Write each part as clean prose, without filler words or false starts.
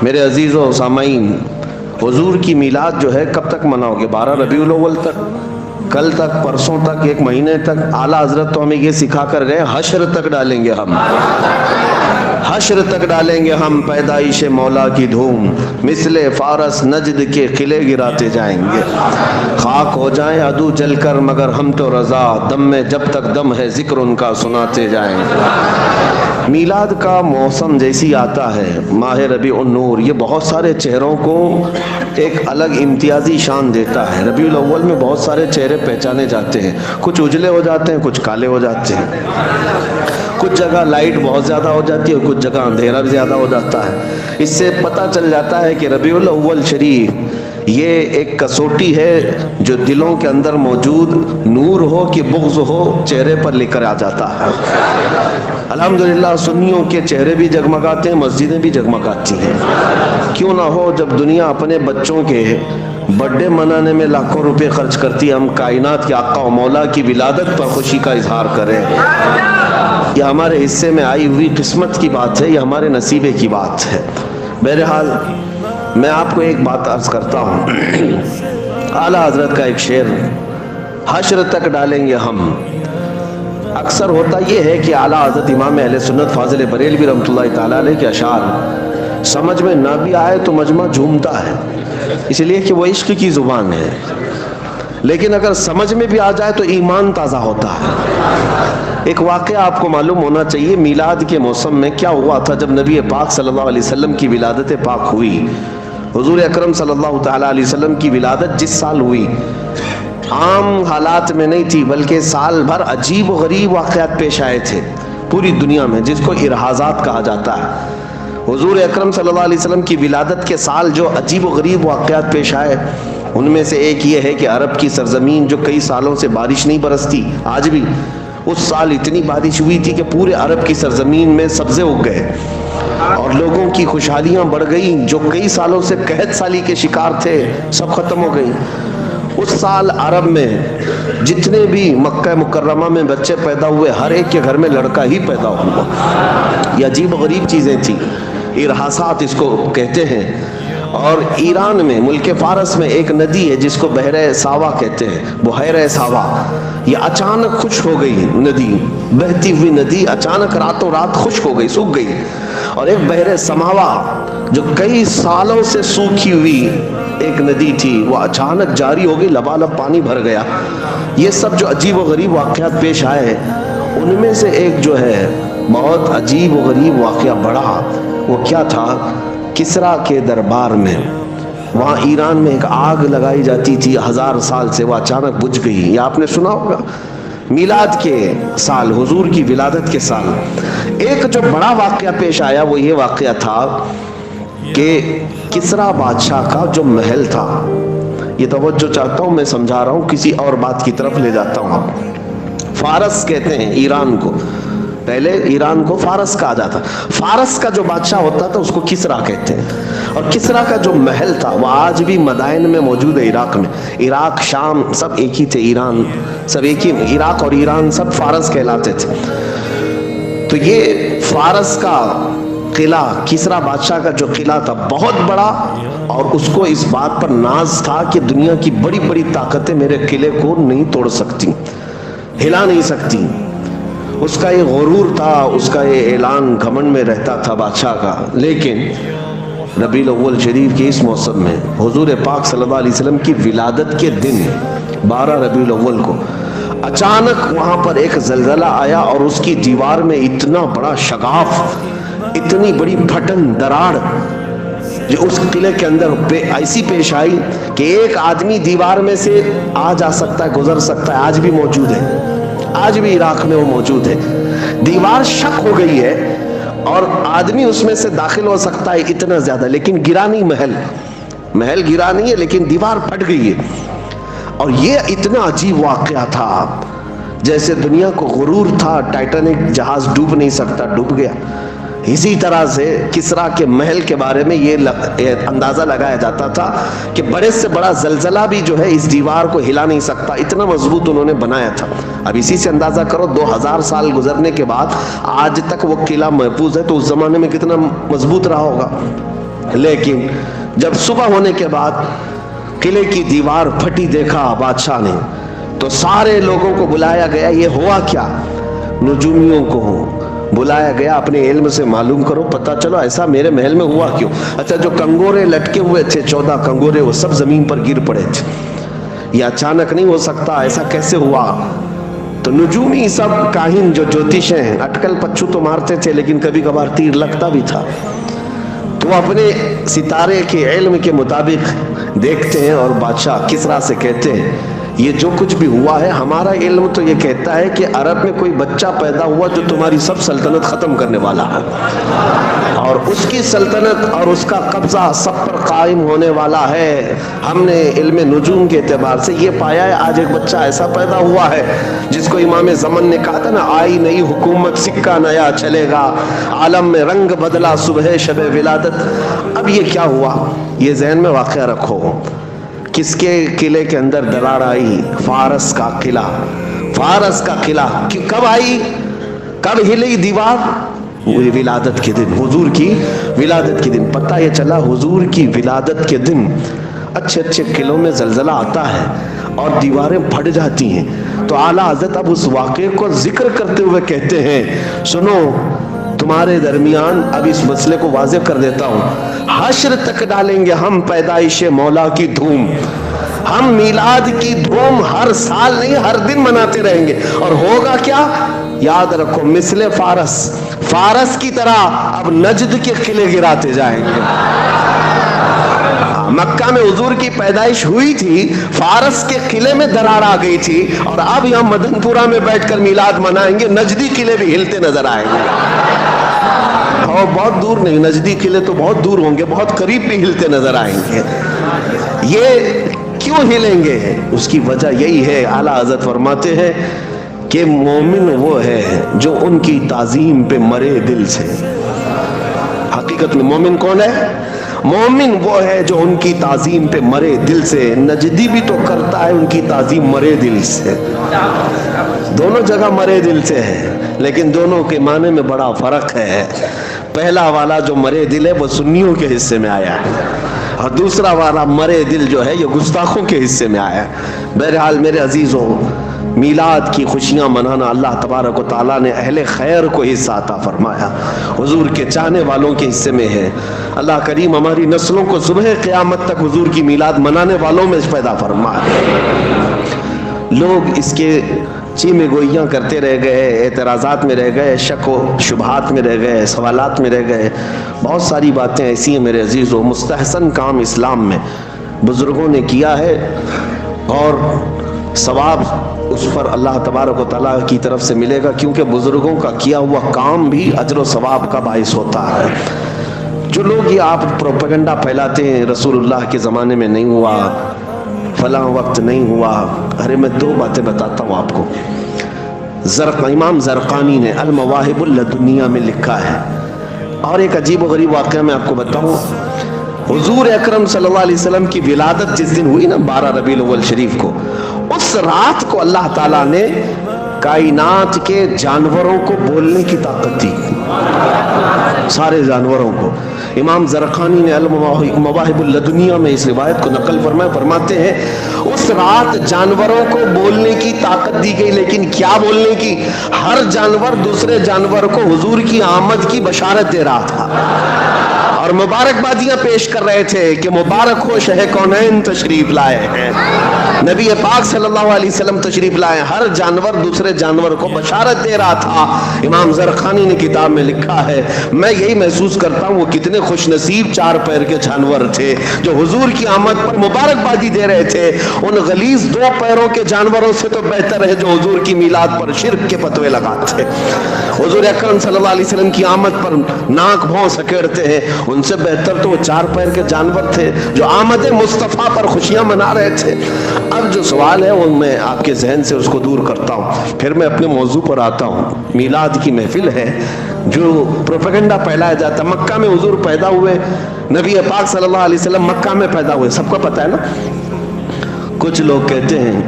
میرے عزیز و سامعین، حضور کی میلاد جو ہے کب تک مناؤ گے؟ 12 ربیع الاول تک، کل تک، پرسوں تک، 1 مہینے تک؟ اعلیٰ حضرت تو ہمیں یہ سکھا کر گئے حشر تک ڈالیں گے ہم، حشر تک ڈالیں گے ہم پیدائش مولا کی دھوم، مثل فارس نجد کے قلعے گراتے جائیں گے، خاک ہو جائیں عدو جل کر مگر ہم تو رضا، دم میں جب تک دم ہے ذکر ان کا سناتے جائیں گے۔ میلاد کا موسم جیسی آتا ہے، ماہ ربیع النور، یہ بہت سارے چہروں کو ایک الگ امتیازی شان دیتا ہے۔ ربیع الاول میں بہت سارے چہرے پہچانے جاتے ہیں، کچھ اجلے ہو جاتے ہیں، کچھ کالے ہو جاتے ہیں، کچھ جگہ لائٹ بہت زیادہ ہو جاتی ہے، کچھ جگہ اندھیرا بھی زیادہ ہو جاتا ہے۔ اس سے پتہ چل جاتا ہے کہ ربیع الاول شریف یہ ایک کسوٹی ہے جو دلوں کے اندر موجود نور ہو کہ بغض ہو چہرے پر لے کر آ جاتا ہے۔ الحمدللہ سنیوں کے چہرے بھی جگمگاتے ہیں، مسجدیں بھی جگمگاتی ہیں۔ کیوں نہ ہو، جب دنیا اپنے بچوں کے برتھ ڈے منانے میں لاکھوں روپے خرچ کرتی ہے، ہم کائنات کے آقا و مولا کی ولادت پر خوشی کا اظہار کریں۔ یہ ہمارے حصے میں آئی ہوئی قسمت کی بات ہے، یہ ہمارے نصیبے کی بات ہے۔ بہرحال میں آپ کو ایک بات عرض کرتا ہوں، اعلیٰ حضرت کا ایک شعر، حشر تک ڈالیں گے ہم۔ اکثر ہوتا یہ ہے کہ اعلیٰ حضرت امام اہل سنت فاضل بریلوی رحمۃ اللہ تعالیٰ علیہ کے اشعار سمجھ میں نہ بھی آئے تو مجمع جھومتا ہے، اس لیے کہ وہ عشق کی زبان ہے، لیکن اگر سمجھ میں بھی آ جائے تو ایمان تازہ ہوتا ہے۔ ایک واقعہ آپ کو معلوم ہونا چاہیے، میلاد کے موسم میں کیا ہوا تھا جب نبی پاک صلی اللہ علیہ وسلم کی ولادت پاک ہوئی۔ حضور اکرم صلی اللہ تعالیٰ علیہ وسلم کی ولادت جس سال ہوئی، عام حالات میں نہیں تھی، بلکہ سال بھر عجیب و غریب واقعات پیش آئے تھے پوری دنیا میں، جس کو ارحازات کہا جاتا ہے۔ حضور اکرم صلی اللہ علیہ وسلم کی ولادت کے سال جو عجیب و غریب واقعات پیش آئے، ان میں سے ایک یہ ہے کہ عرب کی سرزمین جو کئی سالوں سے بارش نہیں برستی، آج بھی اس سال اتنی بارش ہوئی تھی کہ پورے عرب کی سرزمین میں سبزے اگ گئے اور لوگوں کی خوشحالیاں بڑھ گئیں، جو کئی سالوں سے قحط سالی کے شکار تھے سب ختم ہو گئیں۔ اس سال عرب میں جتنے بھی مکہ مکرمہ میں بچے پیدا ہوئے، ہر ایک کے گھر میں لڑکا ہی پیدا ہوا۔ یہ عجیب و غریب چیزیں تھیں، ارحاسات اس کو کہتے ہیں۔ اور ایران میں، ملک فارس میں ایک ندی ہے جس کو بحیرہ ساوا کہتے ہیں، بحیرہ ساوا، یہ اچانک خشک ہو گئی ندی، بہتی ہوئی ندی اچانک راتوں رات خشک ہو گئی، سوکھ گئی۔ اور ایک بحیرہ سماوا جو کئی سالوں سے سوکھی ہوئی ایک ندی تھی، وہ اچانک جاری ہو گئی، لبالب پانی بھر گیا۔ یہ سب جو عجیب و غریب واقعات پیش آئے، ان میں سے ایک جو ہے بہت عجیب و غریب واقعہ بڑا، وہ کیا تھا؟ کسریٰ کے دربار میں، وہاں ایران میں ایک آگ لگائی جاتی تھی 1000 سال سے، وہ اچانک بجھ گئی۔ یہ آپ نے سنا ہوگا، میلاد کے سال، حضور کی ولادت کے سال۔ ایک جو بڑا واقعہ پیش آیا وہ یہ واقعہ تھا کہ کسریٰ بادشاہ کا جو محل تھا، یہ توجہ چاہتا ہوں، میں سمجھا رہا ہوں، کسی اور بات کی طرف لے جاتا ہوں۔ فارس کہتے ہیں ایران کو، پہلے ایران کو فارس کہا جاتا، فارس کا جو بادشاہ ہوتا تھا اس کو کسریٰ کہتے ہیں۔ اور کسریٰ کا جو محل تھا وہ آج بھی مدائن میں موجود ہے، عراق میں۔ عراق، شام سب ایک ہی تھے، ایران سب ایک ہی، عراق اور ایران سب فارس کہلاتے تھے۔ تو یہ فارس کا قلعہ، کسریٰ بادشاہ کا جو قلعہ تھا، بہت بڑا، اور اس کو اس بات پر ناز تھا کہ دنیا کی بڑی بڑی طاقتیں میرے قلعے کو نہیں توڑ سکتی، ہلا نہیں سکتی۔ اس کا یہ غرور تھا، اس کا یہ اعلان گھمنڈ میں رہتا تھا بادشاہ کا۔ لیکن ربیع الاول شریف کے اس موسم میں، حضور پاک صلی اللہ علیہ وسلم کی ولادت کے دن 12 ربیع الاول کو اچانک وہاں پر ایک زلزلہ آیا، اور اس کی دیوار میں اتنا بڑا شگاف، اتنی بڑی پھٹن، دراڑ جو اس قلعے کے اندر ایسی پیش آئی کہ ایک آدمی دیوار میں سے آ جا سکتا ہے، گزر سکتا ہے، آج بھی موجود ہے، آج بھی عراق میں وہ موجود ہے۔ دیوار شق ہو گئی ہے اور آدمی اس میں سے داخل ہو سکتا ہے، اتنا زیادہ، لیکن گرا نہیں، محل گرا نہیں ہے، لیکن دیوار پھٹ گئی ہے۔ اور یہ اتنا عجیب واقعہ تھا، جیسے دنیا کو غرور تھا ٹائٹینک جہاز ڈوب نہیں سکتا، ڈوب گیا۔ اسی طرح سے کسریٰ کے محل کے بارے میں یہ اندازہ لگایا جاتا تھا کہ بڑے سے بڑا زلزلہ بھی جو ہے اس دیوار کو ہلا نہیں سکتا، اتنا مضبوط انہوں نے بنایا تھا۔ اب اسی سے اندازہ کرو 2000 سال گزرنے کے بعد آج تک وہ قلعہ محفوظ ہے، تو اس زمانے میں کتنا مضبوط رہا ہوگا۔ لیکن جب صبح ہونے کے بعد قلعے کی دیوار پھٹی دیکھا بادشاہ نے تو سارے لوگوں کو بلایا گیا. یہ ہوا کیا؟ نجومیوں کو بلایا گیا, اپنے علم سے معلوم کرو, پتہ چلو ایسا میرے محل میں ہوا کیوں. اچھا جو کنگورے لٹکے ہوئے تھے 14 کنگورے, وہ سب زمین پر گر پڑے تھے. یہ اچانک نہیں ہو سکتا, ایسا کیسے ہوا؟ تو نجومی سب کاہن جو جوتش ہیں, اٹکل پچھو تو مارتے تھے لیکن کبھی کبھار تیر لگتا بھی تھا, تو وہ اپنے ستارے کے علم کے مطابق دیکھتے ہیں اور بادشاہ کسریٰ سے کہتے ہیں یہ جو کچھ بھی ہوا ہے ہمارا علم تو یہ کہتا ہے کہ عرب میں کوئی بچہ پیدا ہوا جو تمہاری سب سلطنت ختم کرنے والا ہے, اور اس کی سلطنت اور اس کا قبضہ سب پر قائم ہونے والا ہے. ہم نے علم نجوم کے اعتبار سے یہ پایا ہے آج ایک بچہ ایسا پیدا ہوا ہے جس کو امام زمن نے کہا تھا نا, آئی نئی حکومت سکہ نیا چلے گا, عالم میں رنگ بدلا صبح شب ولادت. اب یہ کیا ہوا یہ ذہن میں واقعہ رکھو. کس کے قلعے کے اندر درار آئی؟ فارس کا قلعہ. فارس کا قلعہ کب آئی, کب ہلی دیوار؟ ولادت کے دن, حضور کی ولادت کے دن. پتہ یہ چلا حضور کی ولادت کے دن اچھے اچھے قلعوں میں زلزلہ آتا ہے اور دیواریں پھٹ جاتی ہیں. تو اعلیٰ حضرت اب اس واقعے کو ذکر کرتے ہوئے کہتے ہیں سنو تمہارے درمیان اب اس مسئلے کو واضح کر دیتا ہوں, حشر تک ڈالیں گے ہم پیدائش مولا کی دھوم. ہم میلاد کی دھوم ہر سال نہیں ہر دن مناتے رہیں گے. اور ہوگا کیا یاد رکھو, مثل فارس, فارس کی طرح اب نجد کے قلعے گراتے جائیں گے. مکہ میں حضور کی پیدائش ہوئی تھی, فارس کے قلعے میں درار آ گئی تھی, اور اب یہاں مدن پورہ میں بیٹھ کر میلاد منائیں گے, نجدی قلعے بھی ہلتے نظر آئیں گے. اور بہت دور نہیں, نجدی قلعے تو بہت دور ہوں گے, بہت قریب بھی ہلتے نظر آئیں گے. یہ کیوں ہلیں گے؟ اس کی وجہ یہی ہے, اعلیٰ حضرت فرماتے ہیں کہ مومن وہ ہے جو ان کی تعظیم پہ مرے دل سے. حقیقت میں مومن کون ہے؟ مومن وہ ہے جو ان کی تعظیم پہ مرے دل سے. نجدی بھی تو کرتا ہے ان کی تعظیم مرے دل سے, دونوں جگہ مرے دل سے ہے, لیکن دونوں کے معنی میں بڑا فرق ہے. پہلا والا جو مرے دل ہے وہ سنیوں کے حصے میں آیا ہے, اور دوسرا والا مرے دل جو ہے یہ گستاخوں کے حصے میں آیا ہے. بہرحال میرے عزیزوں, میلاد کی خوشیاں منانا اللہ تبارک و تعالیٰ نے اہل خیر کو حصہ عطا فرمایا, حضور کے چاہنے والوں کے حصے میں ہے. اللہ کریم ہماری نسلوں کو صبح قیامت تک حضور کی میلاد منانے والوں میں پیدا فرمائے. لوگ اس کے چیمے گوئیاں کرتے رہ گئے, اعتراضات میں رہ گئے, شک و شبہات میں رہ گئے, سوالات میں رہ گئے. بہت ساری باتیں ایسی ہیں میرے عزیزوں, مستحسن کام اسلام میں بزرگوں نے کیا ہے, اور ثواب اس پر اللہ تبارک و تعالیٰ کی طرف سے ملے گا, کیونکہ بزرگوں کا کیا ہوا کام بھی اجر و ثواب کا باعث ہوتا ہے. جو لوگ یہ آپ پروپیگنڈا پھیلاتے ہیں رسول اللہ کے زمانے میں نہیں ہوا, فلاں وقت نہیں ہوا, ارے میں دو باتیں بتاتا ہوں آپ کو. امام زرقانی نے المواہب اللدنیہ میں لکھا ہے, اور ایک عجیب و غریب واقعہ میں آپ کو بتاؤں. حضور اکرم صلی اللہ علیہ وسلم کی ولادت جس دن ہوئی نا 12 ربیع الاول شریف کو, اس رات کو اللہ تعالیٰ نے کائنات کے جانوروں کو بولنے کی طاقت دی, سارے جانوروں کو. امام زرقانی نے المواہب اللدنیہ میں اس روایت کو نقل فرماتے ہیں اس رات جانوروں کو بولنے کی طاقت دی گئی. لیکن کیا بولنے کی؟ ہر جانور دوسرے جانور کو حضور کی آمد کی بشارت دے رہا تھا اور مبارکبادیاں پیش کر رہے تھے کہ مبارک ہو شہ کونین تشریف لائے ہیں, نبی پاک صلی اللہ علیہ وسلم تشریف لائے. ہر جانور دوسرے جانور کو بشارت دے رہا تھا. امام زرقانی نے کتاب میں لکھا ہے, میں یہی محسوس کرتا ہوں وہ کتنے خوش نصیب 4 پیر کے جانور تھے جو حضور کی آمد پر مبارکبادی دے رہے تھے. ان غلیظ 2 پیروں کے جانوروں سے تو بہتر ہے جو حضور کی میلاد پر شرک کے فتوے لگاتے. حضور اکرم صلی اللہ علیہ وسلم کی آمد پر ناک بھون سکیڑتے ہیں, ان سے بہتر تو وہ 4 پیر کے جانور تھے جو آمد مصطفیٰ پر خوشیاں منا رہے تھے. اب جو سوال ہے وہ میں آپ کے ذہن سے اس کو دور کرتا ہوں, پھر میں اپنے موضوع پر آتا ہوں. میلاد کی محفل ہے جو پروپیگنڈا پھیلایا جاتا ہے. مکہ میں حضور پیدا ہوئے, نبی پاک صلی اللہ علیہ وسلم مکہ میں پیدا ہوئے, سب کو پتہ ہے نا. کچھ لوگ کہتے ہیں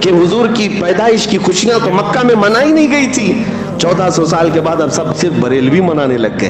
کہ حضور کی پیدائش کی خوشیاں تو مکہ میں منائی نہیں گئی تھی, 1400 سال کے بعد اب سب صرف بریلوی منانے لگ گئے.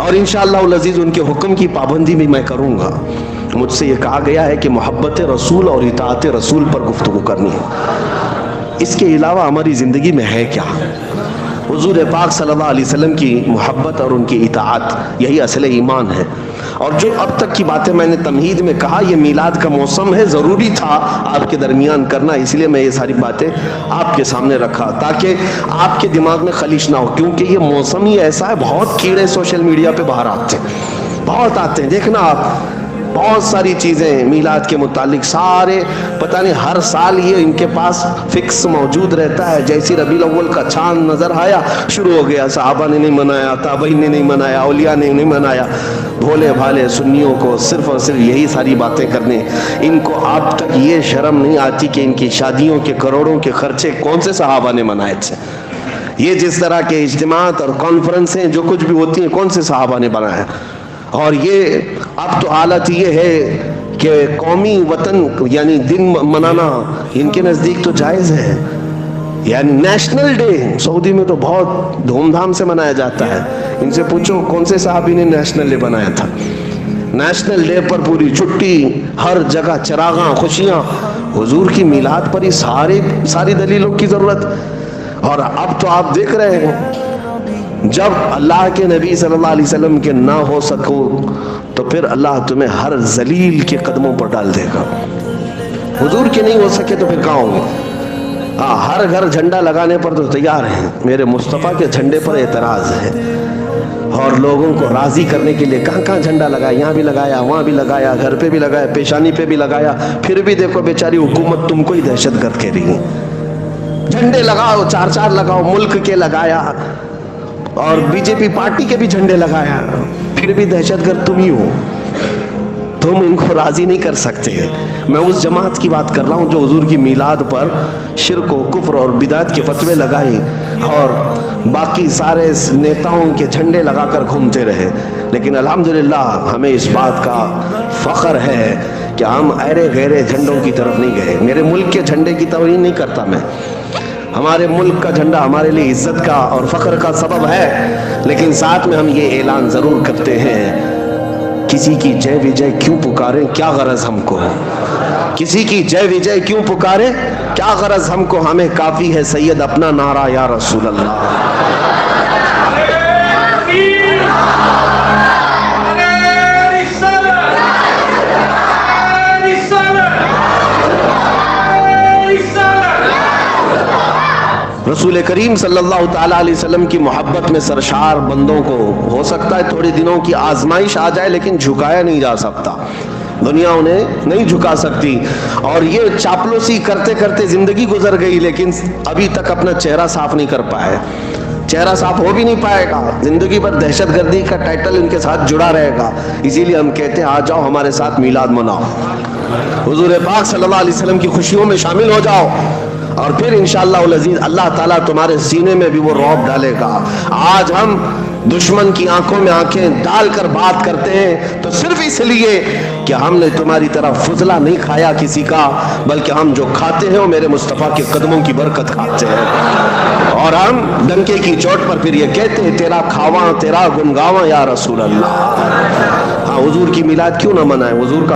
اور انشاءاللہ العزیز ان کے حکم کی پابندی بھی میں کروں گا. مجھ سے یہ کہا گیا ہے کہ محبت رسول اور اطاعت رسول پر گفتگو کرنی ہے. اس کے علاوہ ہماری زندگی میں ہے کیا؟ حضور پاک صلی اللہ علیہ وسلم کی محبت اور ان کی اطاعت، یہی اصل ایمان ہے. اور جو اب تک کی باتیں میں نے تمہید میں کہا، یہ میلاد کا موسم ہے، ضروری تھا آپ کے درمیان کرنا، اس لیے میں یہ ساری باتیں آپ کے سامنے رکھا تاکہ آپ کے دماغ میں خلیش نہ ہو. کیونکہ یہ موسم ہی ایسا ہے، بہت کیڑے سوشل میڈیا پہ باہر آتے ہیں، بہت آتے ہیں. دیکھنا آپ، بہت ساری چیزیں میلاد کے متعلق، سارے پتہ نہیں ہر سال یہ ان کے پاس فکس موجود رہتا ہے. جیسی ربیع الاول کا چاند نظر آیا، شروع ہو گیا، صحابہ نے نہیں منایا، تابعین نے نہیں منایا، اولیاء نے نہیں منایا. بھولے بھالے سنیوں کو صرف اور صرف یہی ساری باتیں کرنے. ان کو آپ تک یہ شرم نہیں آتی کہ ان کی شادیوں کے کروڑوں کے خرچے کون سے صحابہ نے منائے تھے؟ یہ جس طرح کے اجتماعات اور کانفرنسیں جو کچھ بھی ہوتی ہیں، کون سے صحابہ نے بنایا؟ اور یہ اب تو حالت یہ ہے کہ قومی وطن یعنی دن منانا ان کے نزدیک تو جائز ہے. یعنی نیشنل ڈے سعودی میں تو بہت دھوم دھام سے منایا جاتا ہے. ان سے پوچھو کون سے صحابی نے نیشنل ڈے بنایا تھا؟ نیشنل ڈے پر پوری چھٹی، ہر جگہ چراغاں، خوشیاں. حضور کی میلاد پر ہی ساری دلیلوں کی ضرورت. اور اب تو آپ دیکھ رہے ہیں، جب اللہ کے نبی صلی اللہ علیہ وسلم کے نہ ہو سکو تو پھر اللہ تمہیں ہر ذلیل کے قدموں پر ڈال دے گا. حضور کے نہیں ہو سکے تو پھر کہاں ہوں گے؟ ہر گھر جھنڈا لگانے پر تو تیار ہیں. میرے مصطفیٰ کے جھنڈے پر اعتراض ہے، اور لوگوں کو راضی کرنے کے لیے کہاں کہاں جھنڈا لگایا، یہاں بھی لگایا، وہاں بھی لگایا، گھر پہ بھی لگایا، پیشانی پہ بھی لگایا. پھر بھی دیکھو بیچاری حکومت تم کو ہی دہشت گرد کہہ رہی ہے. جھنڈے لگاؤ، چار لگاؤ، ملک کے لگایا، اور بی جے پی پارٹی کے بھی جھنڈے لگایا، پھر بھی دہشت گرد تم ہی ہو. تم ان کو راضی نہیں کر سکتے. میں اس جماعت کی بات کر رہا ہوں جو حضور کی میلاد پر شرک و کفر اور بدعت کے فتوے لگائے اور باقی سارے نیتاؤں کے جھنڈے لگا کر گھومتے رہے. لیکن الحمدللہ ہمیں اس بات کا فخر ہے کہ ہم ایرے غیرے جھنڈوں کی طرف نہیں گئے. میرے ملک کے جھنڈے کی توہین نہیں کرتا میں، ہمارے ملک کا جھنڈا ہمارے لیے عزت کا اور فخر کا سبب ہے. لیکن ساتھ میں ہم یہ اعلان ضرور کرتے ہیں، کسی کی جے وجے کیوں پکاریں، کیا غرض ہم کو؟ کسی کی جے وجے کیوں پکاریں، کیا غرض ہم کو؟ ہمیں کافی ہے سید اپنا نعرہ یا رسول اللہ. رسول کریم صلی اللہ تعالیٰ علیہ وسلم کی محبت میں سرشار بندوں کو ہو سکتا ہے تھوڑے دنوں کی آزمائش آ جائے، لیکن جھکایا نہیں جا سکتا. دنیا انہیں نہیں جھکا سکتی. اور یہ چاپلوسی کرتے کرتے زندگی گزر گئی، لیکن ابھی تک اپنا چہرہ صاف نہیں کر پائے. چہرہ صاف ہو بھی نہیں پائے گا. زندگی پر دہشت گردی کا ٹائٹل ان کے ساتھ جڑا رہے گا. اسی لیے ہم کہتے ہیں آ جاؤ ہمارے ساتھ میلاد مناؤ، حضور پاک صلی اللہ علیہ وسلم کی خوشیوں میں شامل ہو جاؤ، اور پھر انشاءاللہ العزیز اللہ تعالیٰ تمہارے سینے میں بھی وہ رعب ڈالے گا. آج ہم دشمن کی آنکھوں میں آنکھیں ڈال کر بات کرتے ہیں تو صرف اس لیے کہ ہم نے تمہاری طرح فضلہ نہیں کھایا کسی کا، بلکہ ہم جو کھاتے ہیں وہ میرے مصطفیٰ کے قدموں کی برکت کھاتے ہیں. اور ہم ڈنکے کی چوٹ پر پھر یہ کہتے ہیں تیرا کھاواں تیرا گنگاواں یا رسول اللہ. ہاں، حضور کی میلاد کیوں نہ منائیں؟ حضور کا